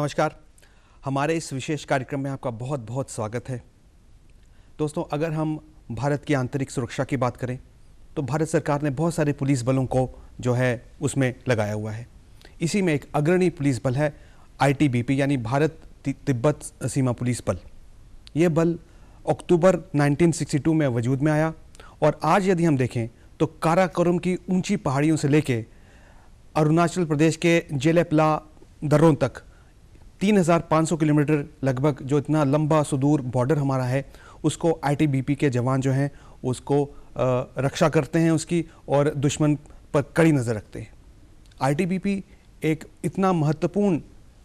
नमस्कार। हमारे इस विशेष कार्यक्रम में आपका बहुत बहुत स्वागत है। दोस्तों, अगर हम भारत की आंतरिक सुरक्षा की बात करें तो भारत सरकार ने बहुत सारे पुलिस बलों को जो है उसमें लगाया हुआ है। इसी में एक अग्रणी पुलिस बल है ITBP यानी भारत तिब्बत सीमा पुलिस बल। ये बल अक्टूबर 1962 में वजूद में आया और आज यदि हम देखें तो काराकोरम की ऊंची पहाड़ियों से लेके अरुणाचल प्रदेश के जेलेपला दर्रों तक 3500 किलोमीटर लगभग जो इतना लंबा सुदूर बॉर्डर हमारा है, उसको ITBP के जवान जो हैं उसको रक्षा करते हैं उसकी, और दुश्मन पर कड़ी नज़र रखते हैं। ITBP एक इतना महत्वपूर्ण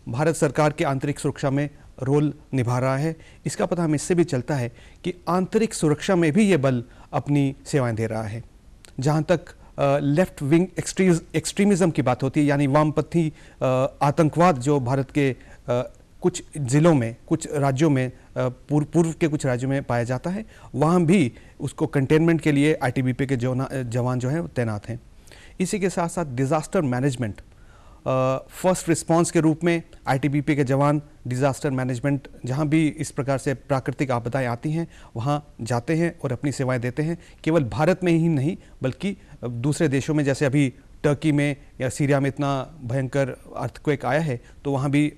भारत सरकार के आंतरिक सुरक्षा में रोल निभा रहा है। इसका पता हमें इससे भी चलता है कि आंतरिक सुरक्षा में भी ये बल अपनी सेवाएं दे रहा है। जहाँ तक लेफ्ट विंग एक्सट्रीमिज़म की बात होती है, यानी वामपंथी आतंकवाद जो भारत के कुछ ज़िलों में, कुछ राज्यों में, पूर्व के कुछ राज्यों में पाया जाता है, वहाँ भी उसको कंटेनमेंट के लिए ITBP के जवान जो हैं तैनात हैं। इसी के साथ साथ डिज़ास्टर मैनेजमेंट, फर्स्ट रिस्पांस के रूप में ITBP के जवान डिज़ास्टर मैनेजमेंट, जहाँ भी इस प्रकार से प्राकृतिक आपदाएं आती हैं वहाँ जाते हैं और अपनी सेवाएं देते हैं। केवल भारत में ही नहीं बल्कि दूसरे देशों में, जैसे अभी टर्की में या सीरिया में इतना भयंकर अर्थक्वेक आया है तो वहाँ भी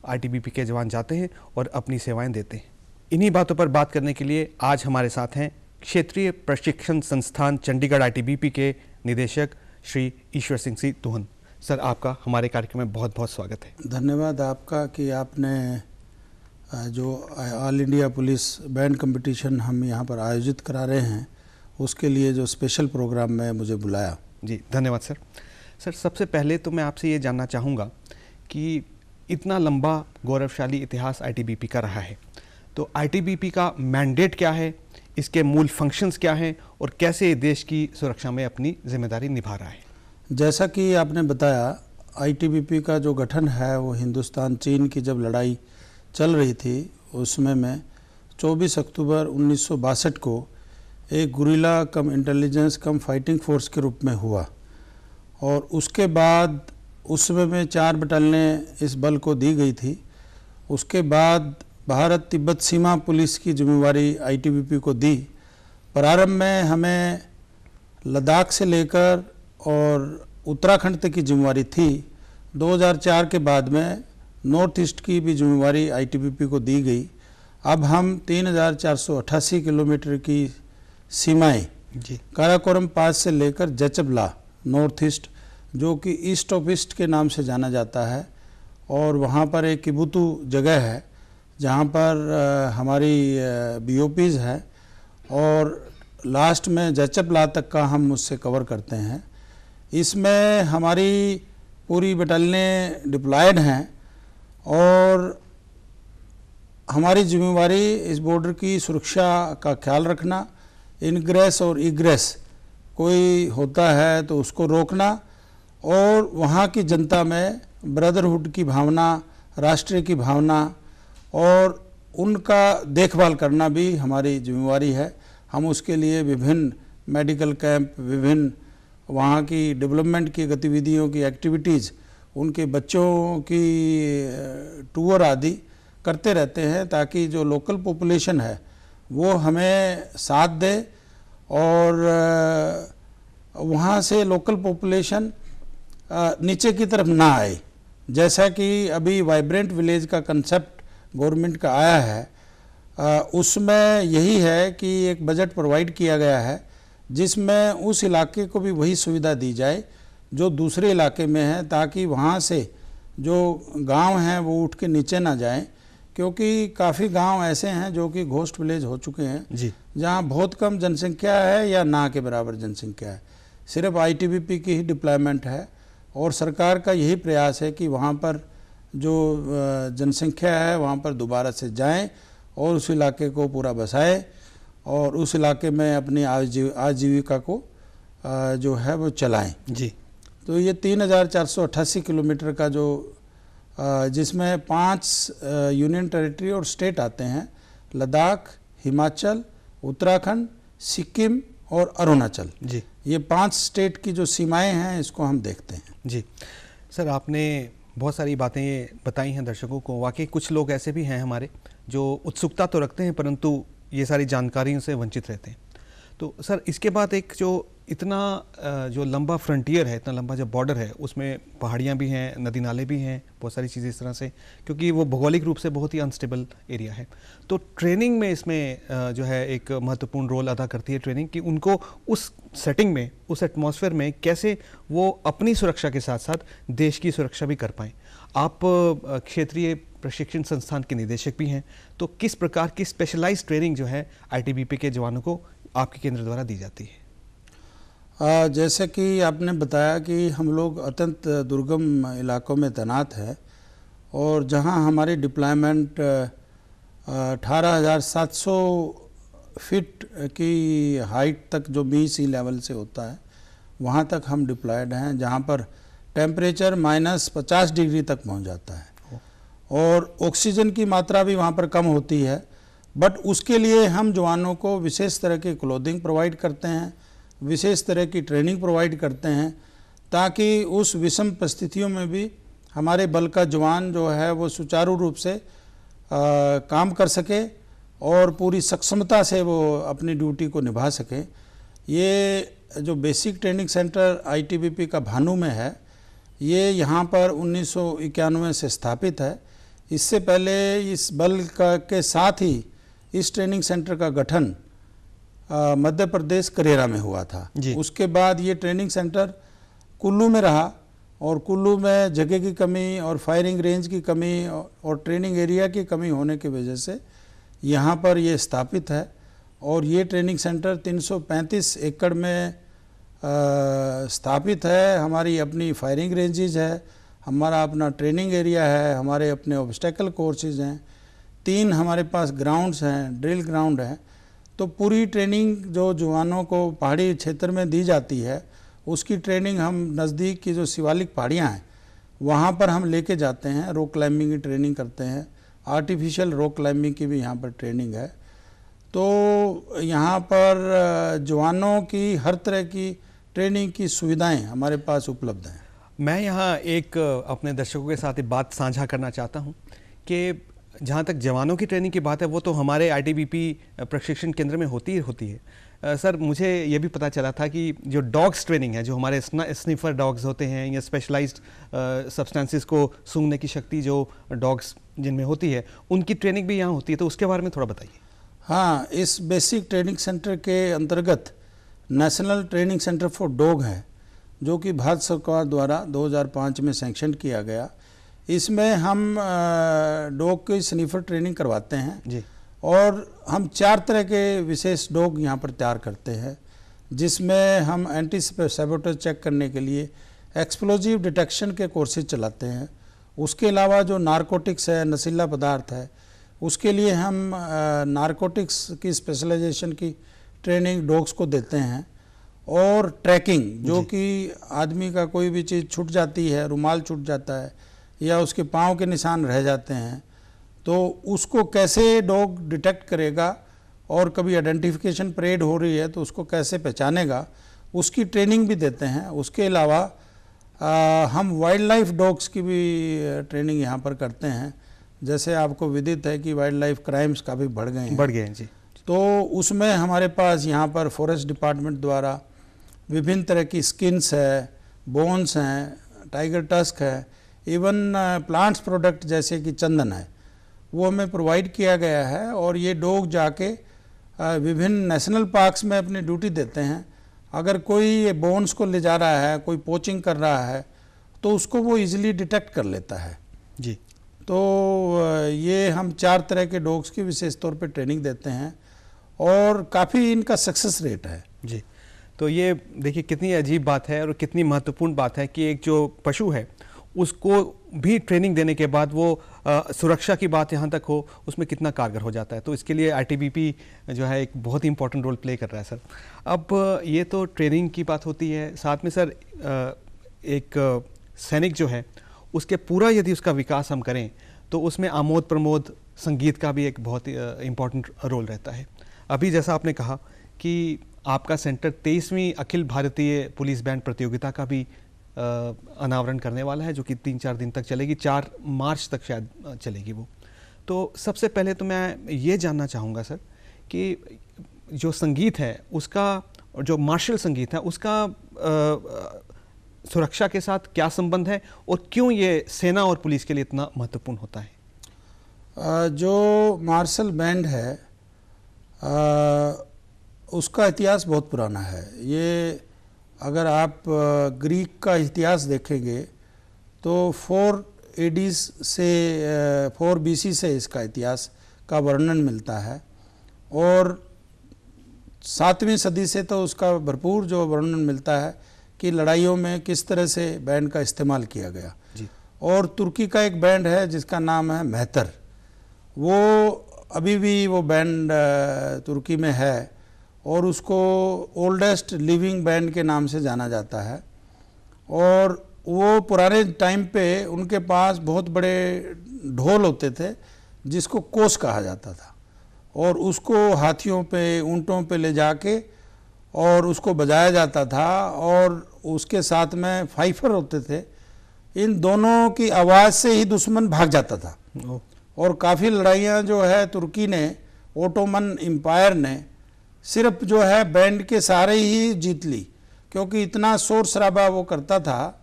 ITBP के जवान जाते हैं और अपनी सेवाएं देते हैं। इन्हीं बातों पर बात करने के लिए आज हमारे साथ हैं क्षेत्रीय प्रशिक्षण संस्थान चंडीगढ़ ITBP के निदेशक श्री ईश्वर सिंह सी दुहन। सर, आपका हमारे कार्यक्रम में बहुत बहुत स्वागत है। धन्यवाद आपका कि आपने जो all India police band competition हम यहाँ पर आयोजित करा रहे हैं उसके लिए जो स्पेशल प्रोग्राम में मुझे बुलाया। जी धन्यवाद सर। सर, सबसे पहले तो मैं आपसे ये जानना चाहूँगा कि इतना लंबा गौरवशाली इतिहास ITBP का रहा है, तो ITBP का मैंडेट क्या है, इसके मूल फंक्शंस क्या हैं और कैसे देश की सुरक्षा में अपनी जिम्मेदारी निभा रहा है? जैसा कि आपने बताया, ITBP का जो गठन है वो हिंदुस्तान चीन की जब लड़ाई चल रही थी उसमें में 24 अक्टूबर 1962 को एक गुरिल्ला कम इंटेलिजेंस कम फाइटिंग फोर्स के रूप में हुआ, और उसके बाद उस समय में 4 बटालियनें इस बल को दी गई थी। उसके बाद भारत तिब्बत सीमा पुलिस की जिम्मेवारी ITBP को दी। प्रारंभ में हमें लद्दाख से लेकर और उत्तराखंड तक की जिम्मेवारी थी। 2004 के बाद में नॉर्थ ईस्ट की भी जिम्मेवारी ITBP को दी गई। अब हम 3488 किलोमीटर की सीमाएं काराकोरम पास से लेकर जचबला नॉर्थ ईस्ट, जो कि ईस्ट ऑफ ईस्ट के नाम से जाना जाता है, और वहाँ पर एक किबुतु जगह है जहाँ पर हमारी BOPs है, और लास्ट में जचबला तक का हम उससे कवर करते हैं। इसमें हमारी पूरी बटालियनें डिप्लॉयड हैं और हमारी जिम्मेवारी इस बॉर्डर की सुरक्षा का ख्याल रखना, इनग्रेस और इग्रेस कोई होता है तो उसको रोकना, और वहाँ की जनता में ब्रदरहुड की भावना, राष्ट्र की भावना और उनका देखभाल करना भी हमारी जिम्मेवारी है। हम उसके लिए विभिन्न मेडिकल कैंप, विभिन्न वहाँ की डेवलपमेंट की गतिविधियों की एक्टिविटीज़, उनके बच्चों की टूर आदि करते रहते हैं ताकि जो लोकल पॉपुलेशन है वो हमें साथ दे, और वहाँ से लोकल पॉपुलेशन नीचे की तरफ ना आए। जैसा कि अभी वाइब्रेंट विलेज का कंसेप्ट गवर्नमेंट का आया है, उसमें यही है कि एक बजट प्रोवाइड किया गया है जिसमें उस इलाके को भी वही सुविधा दी जाए जो दूसरे इलाके में है, ताकि वहाँ से जो गांव हैं वो उठ के नीचे ना जाएं, क्योंकि काफ़ी गांव ऐसे हैं जो कि घोस्ट विलेज हो चुके हैं जी, जहाँ बहुत कम जनसंख्या है या ना के बराबर जनसंख्या है। सिर्फ ITBP की ही डिप्लॉयमेंट है, और सरकार का यही प्रयास है कि वहाँ पर जो जनसंख्या है वहाँ पर दोबारा से जाएं और उस इलाके को पूरा बसाएं और उस इलाके में अपनी आजीविका को जो है वो चलाएं जी। तो ये 3488 किलोमीटर का जो जिसमें 5 यूनियन टेरिटरी और स्टेट आते हैं, लद्दाख, हिमाचल, उत्तराखंड, सिक्किम और अरुणाचल जी। ये 5 स्टेट की जो सीमाएं हैं इसको हम देखते हैं जी। सर, आपने बहुत सारी बातें बताई हैं दर्शकों को। वाकई कुछ लोग ऐसे भी हैं हमारे जो उत्सुकता तो रखते हैं परंतु ये सारी जानकारियों से वंचित रहते हैं। तो सर इसके बाद एक जो इतना जो लंबा फ्रंटियर है, इतना लंबा जो बॉर्डर है, उसमें पहाड़ियाँ भी हैं, नदी नाले भी हैं, बहुत सारी चीज़ें इस तरह से, क्योंकि वो भौगोलिक रूप से बहुत ही अनस्टेबल एरिया है। तो ट्रेनिंग में इसमें जो है एक महत्वपूर्ण रोल अदा करती है ट्रेनिंग, कि उनको उस सेटिंग में, उस एटमॉस्फेयर में कैसे वो अपनी सुरक्षा के साथ साथ देश की सुरक्षा भी कर पाएँ। आप क्षेत्रीय प्रशिक्षण संस्थान के निदेशक भी हैं, तो किस प्रकार की स्पेशलाइज्ड ट्रेनिंग जो है आईटीबीपी के जवानों को आपके केंद्र द्वारा दी जाती है? जैसे कि आपने बताया कि हम लोग अत्यंत दुर्गम इलाकों में तैनात है और जहां हमारी डिप्लॉयमेंट 18,700 फीट की हाइट तक जो सी लेवल से होता है वहां तक हम डिप्लॉयड हैं, जहां पर टेम्परेचर -50 डिग्री तक पहुंच जाता है और ऑक्सीजन की मात्रा भी वहां पर कम होती है। बट उसके लिए हम जवानों को विशेष तरह की क्लोथिंग प्रोवाइड करते हैं, विशेष तरह की ट्रेनिंग प्रोवाइड करते हैं, ताकि उस विषम परिस्थितियों में भी हमारे बल का जवान जो है वो सुचारू रूप से काम कर सके और पूरी सक्षमता से वो अपनी ड्यूटी को निभा सके। ये जो बेसिक ट्रेनिंग सेंटर आईटीबीपी का भानु में है, ये यहाँ पर 1991 से स्थापित है। इससे पहले इस बल के साथ ही इस ट्रेनिंग सेंटर का गठन मध्य प्रदेश करेरा में हुआ था। उसके बाद ये ट्रेनिंग सेंटर कुल्लू में रहा और कुल्लू में जगह की कमी और फायरिंग रेंज की कमी और ट्रेनिंग एरिया की कमी होने की वजह से यहाँ पर ये स्थापित है। और ये ट्रेनिंग सेंटर 335 एकड़ में स्थापित है। हमारी अपनी फायरिंग रेंजेज है, हमारा अपना ट्रेनिंग एरिया है, हमारे अपने ऑब्स्टेकल कोर्सेज हैं, 3 हमारे पास ग्राउंड्स हैं, ड्रिल ग्राउंड हैं। तो पूरी ट्रेनिंग जो जवानों को पहाड़ी क्षेत्र में दी जाती है, उसकी ट्रेनिंग हम नज़दीक की जो शिवालिक पहाड़ियाँ हैं वहाँ पर हम लेके जाते हैं। रॉक क्लाइंबिंग की ट्रेनिंग करते हैं, आर्टिफिशियल रॉक क्लाइंबिंग की भी यहाँ पर ट्रेनिंग है। तो यहाँ पर जवानों की हर तरह की ट्रेनिंग की सुविधाएं हमारे पास उपलब्ध हैं। मैं यहाँ एक अपने दर्शकों के साथ एक बात साझा करना चाहता हूँ कि जहाँ तक जवानों की ट्रेनिंग की बात है वो तो हमारे आईटीबीपी प्रशिक्षण केंद्र में होती है। सर मुझे ये भी पता चला था कि जो डॉग्स ट्रेनिंग है, जो हमारे स्निफर डॉग्स होते हैं या स्पेशलाइज्ड सब्सटेंसेस को सूंघने की शक्ति जो डॉग्स जिनमें होती है, उनकी ट्रेनिंग भी यहाँ होती है, तो उसके बारे में थोड़ा बताइए। हाँ, इस बेसिक ट्रेनिंग सेंटर के अंतर्गत national training centre for dog है, जो कि भारत सरकार द्वारा 2005 में सैंक्शन किया गया। इसमें हम डॉग की स्निफर ट्रेनिंग करवाते हैं जी। और हम 4 तरह के विशेष डॉग यहाँ पर तैयार करते हैं, जिसमें हम एंटी सैबोटेज चेक करने के लिए एक्सप्लोजिव डिटेक्शन के कोर्सेज चलाते हैं। उसके अलावा जो नारकोटिक्स है, नशीला पदार्थ है, उसके लिए हम नारकोटिक्स की स्पेशलाइजेशन की ट्रेनिंग डॉग्स को देते हैं। और ट्रैकिंग, जो कि आदमी का कोई भी चीज़ छूट जाती है, रुमाल छूट जाता है या उसके पाँव के निशान रह जाते हैं, तो उसको कैसे डॉग डिटेक्ट करेगा और कभी आइडेंटिफिकेशन परेड हो रही है तो उसको कैसे पहचानेगा, उसकी ट्रेनिंग भी देते हैं। उसके अलावा हम वाइल्ड लाइफ डॉग्स की भी ट्रेनिंग यहाँ पर करते हैं। जैसे आपको विदित है कि वाइल्ड लाइफ क्राइम्स काफ़ी बढ़ गए हैं जी। तो उसमें हमारे पास यहाँ पर फॉरेस्ट डिपार्टमेंट द्वारा विभिन्न तरह की स्किन्स है, बोन्स हैं, टाइगर टस्क है, इवन प्लांट्स प्रोडक्ट जैसे कि चंदन है, वो हमें प्रोवाइड किया गया है। और ये डॉग जाके विभिन्न नेशनल पार्क्स में अपनी ड्यूटी देते हैं। अगर कोई ये बोन्स को ले जा रहा है, कोई पोचिंग कर रहा है, तो उसको वो इजीली डिटेक्ट कर लेता है जी। तो ये हम 4 तरह के डॉग्स की विशेष तौर पे ट्रेनिंग देते हैं और काफ़ी इनका सक्सेस रेट है जी। तो ये देखिए कितनी अजीब बात है और कितनी महत्वपूर्ण बात है कि एक जो पशु है उसको भी ट्रेनिंग देने के बाद वो सुरक्षा की बात यहाँ तक हो, उसमें कितना कारगर हो जाता है। तो इसके लिए आईटीबीपी जो है एक बहुत ही इंपॉर्टेंट रोल प्ले कर रहा है सर। अब ये तो ट्रेनिंग की बात होती है, साथ में सर एक सैनिक जो है उसके पूरा यदि उसका विकास हम करें तो उसमें आमोद प्रमोद संगीत का भी एक बहुत इम्पॉर्टेंट रोल रहता है। अभी जैसा आपने कहा कि आपका centre 23वीं Akhil Bharatiya police band प्रतियोगिता का भी अनावरण करने वाला है, जो कि 3-4 दिन तक चलेगी, 4 मार्च तक शायद चलेगी वो। तो सबसे पहले तो मैं ये जानना चाहूँगा सर कि जो संगीत है उसका, जो मार्शल संगीत है उसका सुरक्षा के साथ क्या संबंध है और क्यों ये सेना और पुलिस के लिए इतना महत्वपूर्ण होता है? जो मार्शल बैंड है उसका इतिहास बहुत पुराना है। ये अगर आप ग्रीक का इतिहास देखेंगे तो 4 एडीज से 4 BC से इसका इतिहास का वर्णन मिलता है, और 7वीं सदी से तो उसका भरपूर जो वर्णन मिलता है कि लड़ाइयों में किस तरह से बैंड का इस्तेमाल किया गया जी। और तुर्की का एक बैंड है जिसका नाम है मेहतर, वो अभी भी वो बैंड तुर्की में है और उसको ओल्डेस्ट लिविंग बैंड के नाम से जाना जाता है। और वो पुराने टाइम पे उनके पास बहुत बड़े ढोल होते थे जिसको कोस कहा जाता था, और उसको हाथियों पे, ऊंटों पे ले जाके और उसको बजाया जाता था, और उसके साथ में फाइफर होते थे। इन दोनों की आवाज़ से ही दुश्मन भाग जाता था। और काफ़ी लड़ाइयाँ जो है तुर्की ने, ओटोमन एम्पायर ने सिर्फ जो है बैंड के सहारे ही जीत ली, क्योंकि इतना शोर शराबा वो करता था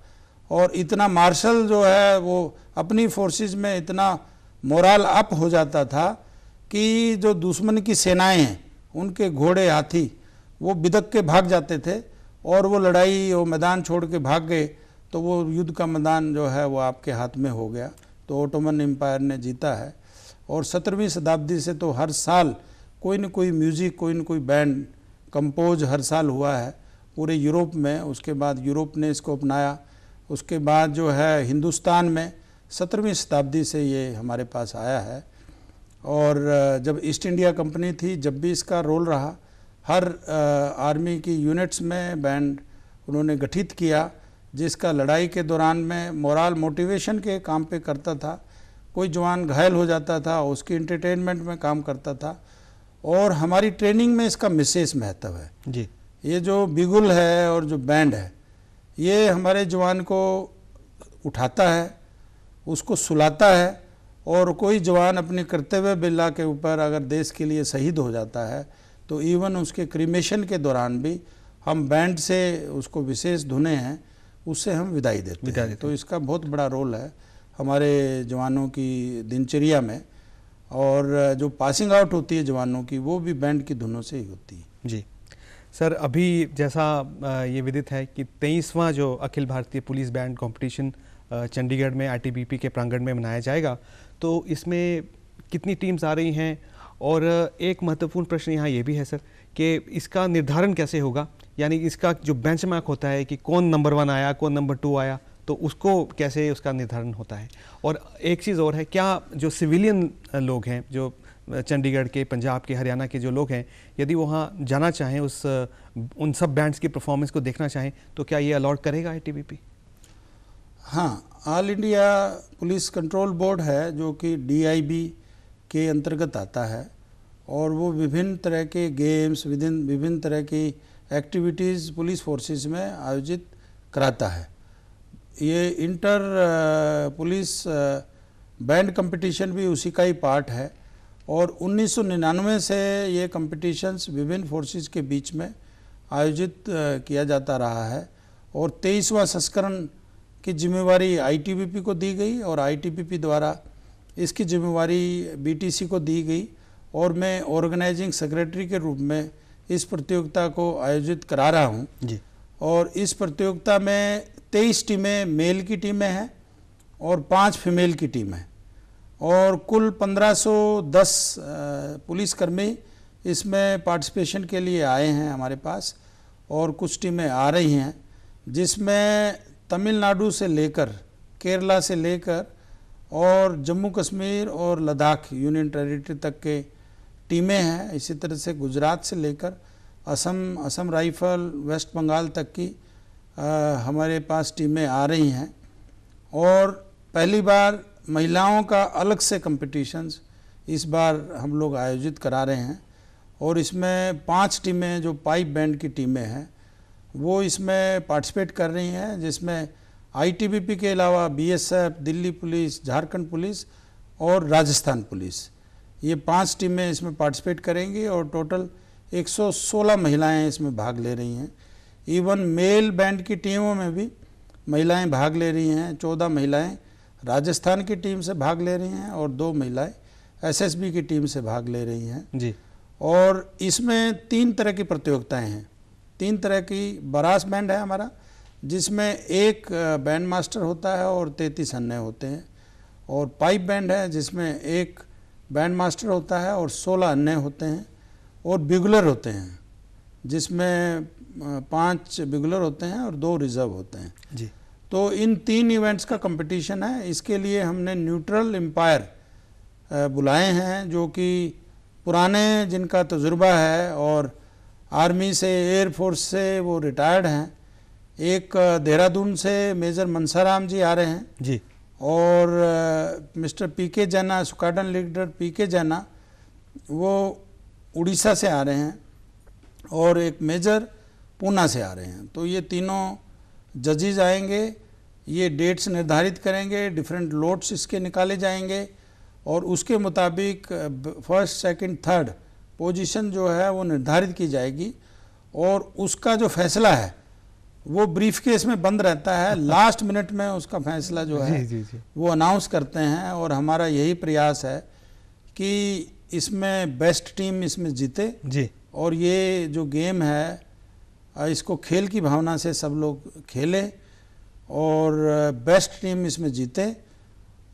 और इतना मार्शल जो है वो अपनी फोर्सेस में इतना मोराल अप हो जाता था कि जो दुश्मन की सेनाएं हैं उनके घोड़े, हाथी वो बिदक के भाग जाते थे, और वो लड़ाई, वो मैदान छोड़ के भाग गए तो वो युद्ध का मैदान जो है वो आपके हाथ में हो गया। तो ओटोमन एम्पायर ने जीता है। और 17वीं शताब्दी से तो हर साल कोई न कोई म्यूज़िक, कोई न कोई बैंड कंपोज हर साल हुआ है पूरे यूरोप में। उसके बाद यूरोप ने इसको अपनाया। उसके बाद जो है हिंदुस्तान में 17वीं शताब्दी से ये हमारे पास आया है। और जब ईस्ट इंडिया कंपनी थी, जब भी इसका रोल रहा, हर आर्मी की यूनिट्स में बैंड उन्होंने गठित किया, जिसका लड़ाई के दौरान में मोरल मोटिवेशन के काम पे करता था। कोई जवान घायल हो जाता था, उसकी एंटरटेनमेंट में काम करता था, और हमारी ट्रेनिंग में इसका विशेष महत्व है जी। ये जो बिगुल है और जो बैंड है, ये हमारे जवान को उठाता है, उसको सुलाता है, और कोई जवान अपने कर्तव्य बेला के ऊपर अगर देश के लिए शहीद हो जाता है तो इवन उसके क्रीमेशन के दौरान भी हम बैंड से उसको विशेष धुने हैं उससे हम विदाई देते हैं। तो इसका बहुत बड़ा रोल है हमारे जवानों की दिनचर्या में, और जो पासिंग आउट होती है जवानों की वो भी बैंड की धुनों से ही होती है। जी सर, अभी जैसा ये विदित है कि 23वां जो Akhil Bharatiya police band competition Chandigarh में ITBP के प्रांगण में मनाया जाएगा, तो इसमें कितनी टीम्स आ रही हैं? और एक महत्वपूर्ण प्रश्न यहाँ ये भी है सर कि इसका निर्धारण कैसे होगा, यानी इसका जो बेंचमार्क होता है कि कौन नंबर 1 आया, कौन नंबर 2 आया, तो उसको कैसे उसका निर्धारण होता है? और एक चीज़ और है, क्या जो सिविलियन लोग हैं, जो चंडीगढ़ के, पंजाब के, हरियाणा के जो लोग हैं, यदि वहाँ जाना चाहें, उन सब बैंड्स की परफॉर्मेंस को देखना चाहें, तो क्या ये अलॉट करेगा ITBP? हाँ, all India police control board है जो कि DIB के अंतर्गत आता है, और वो विभिन्न तरह के गेम्स, विभिन्न तरह की एक्टिविटीज़ पुलिस फोर्सेस में आयोजित कराता है। ये इंटर पुलिस बैंड कंपटीशन भी उसी का ही पार्ट है, और 1999 से ये कंपटीशंस विभिन्न फोर्सेस के बीच में आयोजित किया जाता रहा है, और 23वां संस्करण की जिम्मेवारी ITBP को दी गई, और ITBP द्वारा इसकी जिम्मेवारी BTC को दी गई, और मैं ऑर्गेनाइजिंग सेक्रेटरी के रूप में इस प्रतियोगिता को आयोजित करा रहा हूँ जी। और इस प्रतियोगिता में 23 टीमें मेल की टीमें हैं और 5 फीमेल की टीम है, और कुल 1510 पुलिसकर्मी इसमें पार्टिसिपेशन के लिए आए हैं हमारे पास, और कुछ टीमें आ रही हैं जिसमें तमिलनाडु से लेकर, केरला से लेकर और जम्मू कश्मीर और लद्दाख यूनियन टेरिटरी तक के टीमें हैं। इसी तरह से गुजरात से लेकर असम राइफल, वेस्ट बंगाल तक की हमारे पास टीमें आ रही हैं। और पहली बार महिलाओं का अलग से कंपटीशंस इस बार हम लोग आयोजित करा रहे हैं, और इसमें 5 टीमें जो पाइप बैंड की टीमें हैं वो इसमें पार्टिसिपेट कर रही हैं, जिसमें आईटीबीपी के अलावा BSF, Delhi police, Jharkhand police और राजस्थान पुलिस, ये 5 टीमें इसमें पार्टिसिपेट करेंगी और टोटल 116 महिलाएं इसमें भाग ले रही हैं। इवन मेल बैंड की टीमों में भी महिलाएं भाग ले रही हैं। 14 महिलाएं राजस्थान की टीम से भाग ले रही हैं और 2 महिलाएं एसएसबी की टीम से भाग ले रही हैं जी। और इसमें 3 तरह की प्रतियोगिताएं हैं। 3 तरह की बरास बैंड है हमारा, जिसमें एक बैंड मास्टर होता है और 33 अन्य होते हैं, और पाइप बैंड है जिसमें एक बैंड मास्टर होता है और 16 अन्य होते हैं, और बिगुलर होते हैं जिसमें 5 बिगुलर होते हैं और 2 रिजर्व होते हैं जी। तो इन 3 इवेंट्स का कंपटीशन है। इसके लिए हमने न्यूट्रल एम्पायर बुलाए हैं जो कि पुराने जिनका तजुर्बा है और आर्मी से, एयरफोर्स से वो रिटायर्ड हैं। एक देहरादून से मेजर मनसाराम जी आ रहे हैं जी, और मिस्टर पीके जैना, स्क्वाड्रन लीडर पीके जैना, वो उड़ीसा से आ रहे हैं, और एक मेजर पूना से आ रहे हैं। तो ये तीनों जजेज आएंगे, ये डेट्स निर्धारित करेंगे, डिफरेंट लोट्स इसके निकाले जाएंगे और उसके मुताबिक फर्स्ट, सेकंड, थर्ड पोजीशन जो है वो निर्धारित की जाएगी और उसका जो फैसला है वो ब्रीफ केस में बंद रहता है। लास्ट मिनट में उसका फैसला जो है जी, जी। वो अनाउंस करते हैं और हमारा यही प्रयास है कि इसमें बेस्ट टीम इसमें जीते जी। और ये जो गेम है इसको खेल की भावना से सब लोग खेलें और बेस्ट टीम इसमें जीते।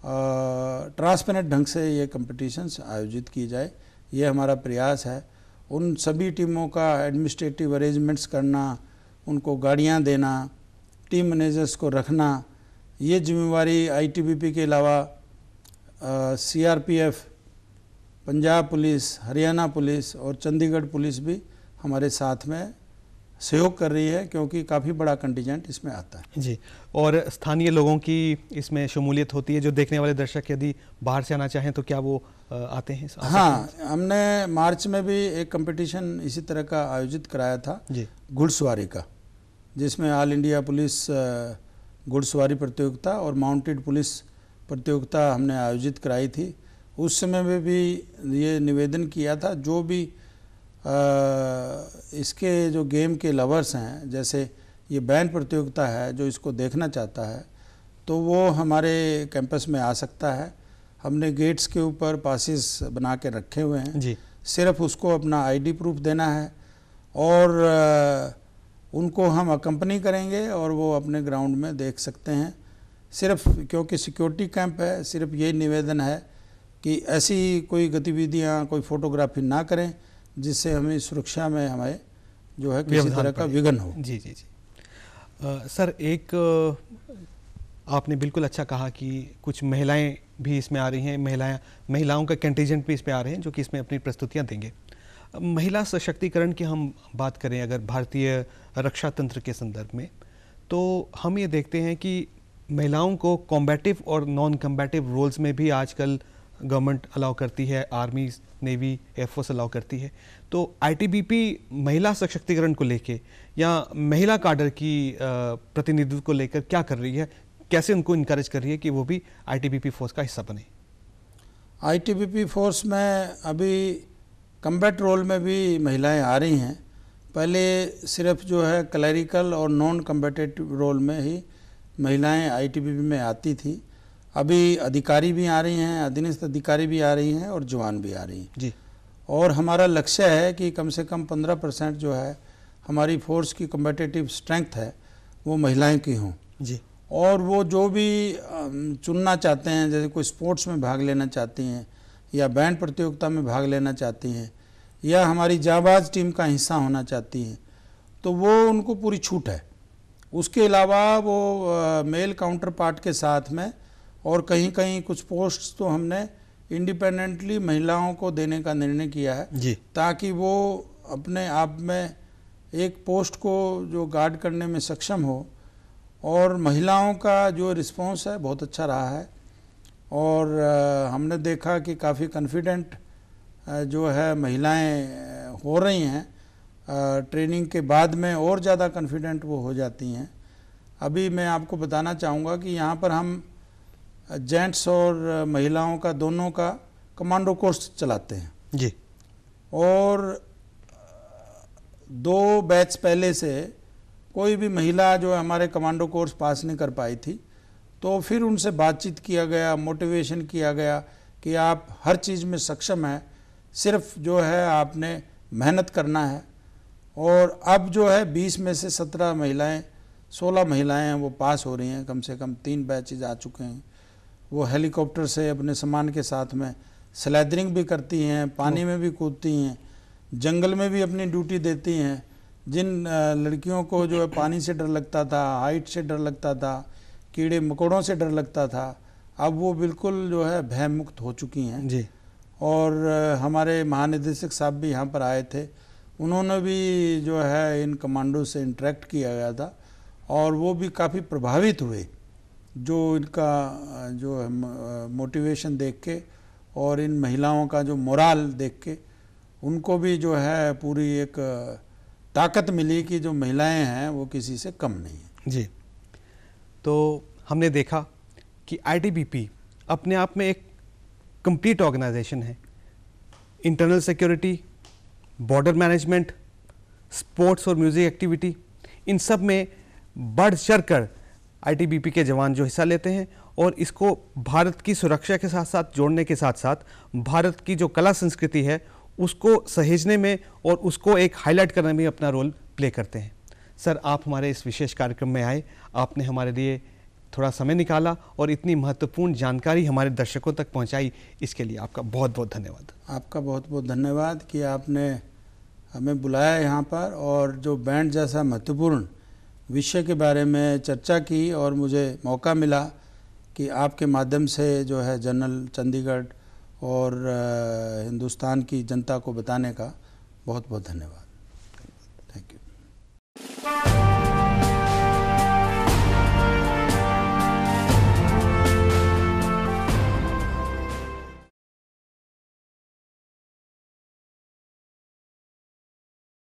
ट्रांसपेरेंट ढंग से ये कंपटीशंस आयोजित की जाए, ये हमारा प्रयास है। उन सभी टीमों का एडमिनिस्ट्रेटिव अरेंजमेंट्स करना, उनको गाड़ियां देना, टीम मैनेजर्स को रखना, ये जिम्मेवारी आईटीबीपी के अलावा CRPF, Punjab police, Haryana police और चंडीगढ़ पुलिस भी हमारे साथ में सहयोग कर रही है, क्योंकि काफ़ी बड़ा कंटिजेंट इसमें आता है जी। और स्थानीय लोगों की इसमें शमूलियत होती है, जो देखने वाले दर्शक यदि बाहर से आना चाहें तो क्या वो आते हैं? हाँ, हमने मार्च में भी एक कंपटीशन इसी तरह का आयोजित कराया था जी, घुड़सवारी का, जिसमें ऑल इंडिया पुलिस घुड़सवारी प्रतियोगिता और माउंटेड पुलिस प्रतियोगिता हमने आयोजित कराई थी। उस समय में भी ये निवेदन किया था, जो भी इसके जो गेम के लवर्स हैं, जैसे ये बैंड प्रतियोगिता है, जो इसको देखना चाहता है तो वो हमारे कैंपस में आ सकता है। हमने गेट्स के ऊपर पासिस बना के रखे हुए हैं जी। सिर्फ उसको अपना आईडी प्रूफ देना है और उनको हम अकम्पनी करेंगे और वो अपने ग्राउंड में देख सकते हैं। सिर्फ क्योंकि सिक्योरिटी कैंप है, सिर्फ यही निवेदन है कि ऐसी कोई गतिविधियां, कोई फोटोग्राफी ना करें जिससे हमें सुरक्षा में हमें जो है किसी तरह का विघ्न हो। जी जी जी। सर, एक आपने बिल्कुल अच्छा कहा कि कुछ महिलाएं भी इसमें आ रही हैं, महिलाओं का कंटिजेंट भी इसमें आ रहे हैं जो कि इसमें अपनी प्रस्तुतियां देंगे। महिला सशक्तिकरण की हम बात करें अगर भारतीय रक्षा तंत्र के संदर्भ में, तो हम ये देखते हैं कि महिलाओं को कॉम्बैटिव और नॉन कॉम्बैटिव रोल्स में भी आजकल गवर्नमेंट अलाउ करती है, आर्मी, नेवी, एयरफोर्स अलाउ करती है। तो आईटीबीपी महिला सशक्तिकरण को लेके या महिला काडर की प्रतिनिधित्व को लेकर क्या कर रही है, कैसे उनको इनकरेज कर रही है कि वो भी आईटीबीपी फोर्स का हिस्सा बने? आईटीबीपी फोर्स में अभी कम्बैट रोल में भी महिलाएं आ रही हैं। पहले सिर्फ जो है क्लैरिकल और नॉन कम्बैटिव रोल में ही महिलाएं आईटीबीपी में आती थी। अभी अधिकारी भी आ रही हैं, अधीनस्थ अधिकारी भी आ रही हैं और जवान भी आ रही हैं जी। और हमारा लक्ष्य है कि कम से कम 15% जो है हमारी फोर्स की कम्बैटिव स्ट्रेंथ है वो महिलाएं की हों जी। और वो जो भी चुनना चाहते हैं, जैसे कोई स्पोर्ट्स में भाग लेना चाहती हैं या बैंड प्रतियोगिता में भाग लेना चाहती हैं या हमारी जाबाज टीम का हिस्सा होना चाहती हैं, तो वो उनको पूरी छूट है। उसके अलावा वो मेल काउंटर पार्ट के साथ में और कहीं कहीं कुछ पोस्ट्स तो हमने इंडिपेंडेंटली महिलाओं को देने का निर्णय किया है जी। ताकि वो अपने आप में एक पोस्ट को जो गार्ड करने में सक्षम हो। और महिलाओं का जो रिस्पांस है बहुत अच्छा रहा है और हमने देखा कि काफ़ी कॉन्फिडेंट जो है महिलाएं हो रही हैं। ट्रेनिंग के बाद में और ज़्यादा कॉन्फिडेंट वो हो जाती हैं। अभी मैं आपको बताना चाहूँगा कि यहाँ पर हम जेंट्स और महिलाओं का दोनों का कमांडो कोर्स चलाते हैं जी। और 2 बैच पहले से कोई भी महिला जो हमारे कमांडो कोर्स पास नहीं कर पाई थी, तो फिर उनसे बातचीत किया गया, मोटिवेशन किया गया कि आप हर चीज़ में सक्षम हैं, सिर्फ जो है आपने मेहनत करना है। और अब जो है 20 में से 17 महिलाएं 16 महिलाएं हैं वो पास हो रही हैं, कम से कम 3 बैचेज आ चुके हैं। वो हेलीकॉप्टर से अपने सामान के साथ में स्लाइडिंग भी करती हैं, पानी में भी कूदती हैं, जंगल में भी अपनी ड्यूटी देती हैं। जिन लड़कियों को जो है पानी से डर लगता था, हाइट से डर लगता था, कीड़े मकोड़ों से डर लगता था, अब वो बिल्कुल जो है भय मुक्त हो चुकी हैं जी। और हमारे महानिदेशक साहब भी यहाँ पर आए थे, उन्होंने भी जो है इन कमांडो से इंटरेक्ट किया गया था और वो भी काफ़ी प्रभावित हुए जो इनका जो है मोटिवेशन देख के और इन महिलाओं का जो मोराल देख के उनको भी जो है पूरी एक ताकत मिली कि जो महिलाएं हैं वो किसी से कम नहीं है। जी। तो हमने देखा कि आईटीबीपी अपने आप में एक कंप्लीट ऑर्गेनाइजेशन है। Internal security, border management, sports और म्यूज़िक एक्टिविटी, इन सब में बढ़ चढ़ कर आईटीबीपी के जवान जो हिस्सा लेते हैं और इसको भारत की सुरक्षा के साथ साथ जोड़ने के साथ साथ भारत की जो कला संस्कृति है उसको सहेजने में और उसको एक हाईलाइट करने में अपना रोल प्ले करते हैं। सर, आप हमारे इस विशेष कार्यक्रम में आए, आपने हमारे लिए थोड़ा समय निकाला और इतनी महत्वपूर्ण जानकारी हमारे दर्शकों तक पहुंचाई, इसके लिए आपका बहुत बहुत धन्यवाद। आपका बहुत बहुत धन्यवाद कि आपने हमें बुलाया यहाँ पर और जो बैंड जैसा महत्वपूर्ण विषय के बारे में चर्चा की और मुझे मौका मिला कि आपके माध्यम से जो है जनरल चंडीगढ़ और हिंदुस्तान की जनता को बताने का बहुत बहुत धन्यवाद। Thank you.